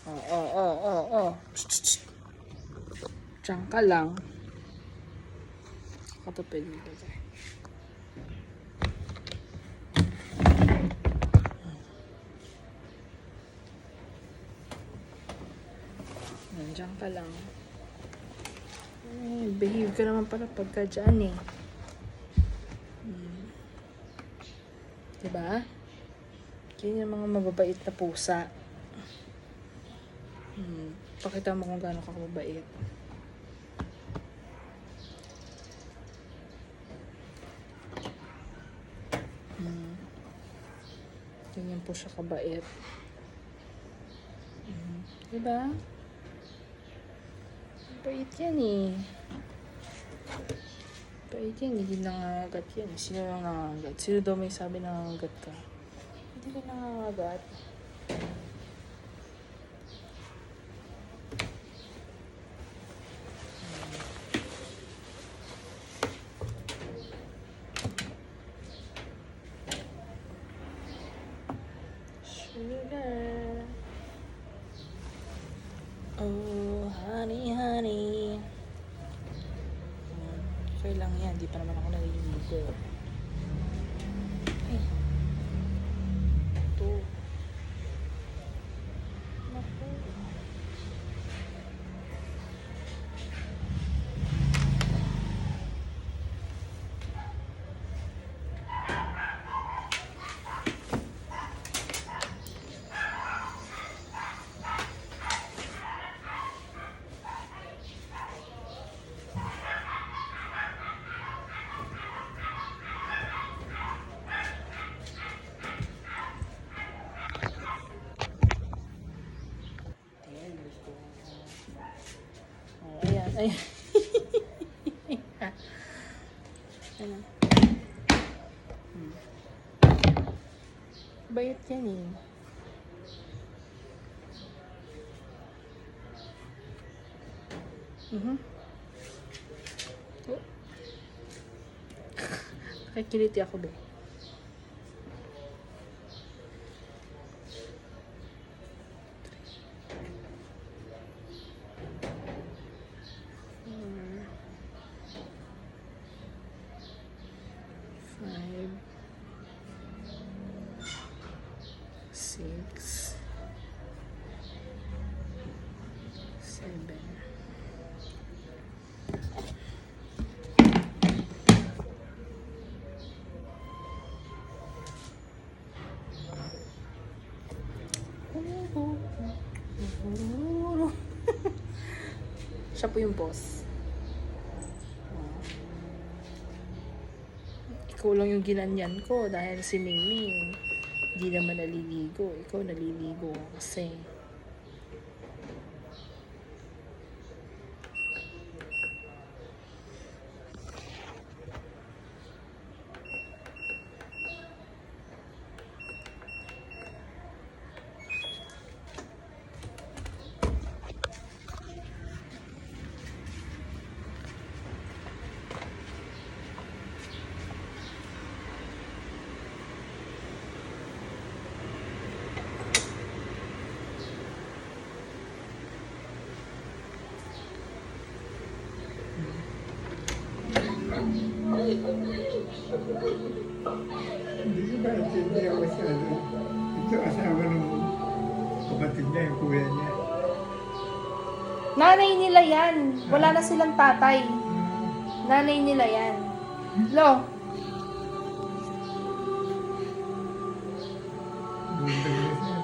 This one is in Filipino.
Oh. Diyan ka lang. Katupid mo ba dyan? Diyan ka lang. Behave ka naman pala pagka dyan eh. Diba? Yan yung mga mababait na pusa. Pakita mo kung gaano ka kababait. Ganyan po siya kabait. Diba? Bait yan eh. Bait yan, hindi nangangagat yan. Sino lang nangangagat? Sino daw may sabi nangangagat ka? Hindi ka nangangagat. Sugar. Oh, honey. Okay lang yan, di pa naman ako naliligo. Ay. Ito. Naku. Ayan. Ano? Bayot yan eh. Oh. Nakikiliti ako ba? Five, 6, 7. Siya po yung boss. Ikaw lang yung ginanyan ko dahil si Mingming hindi naman naliligo. Ikaw naliligo kasi. Hindi ko ba intindihan masyado. Ito asawa ng kapatid niya, yung kuya niya. Nanay nila yan. Wala na silang tatay. Nanay nila yan. Lo. Ganda-ganda siya.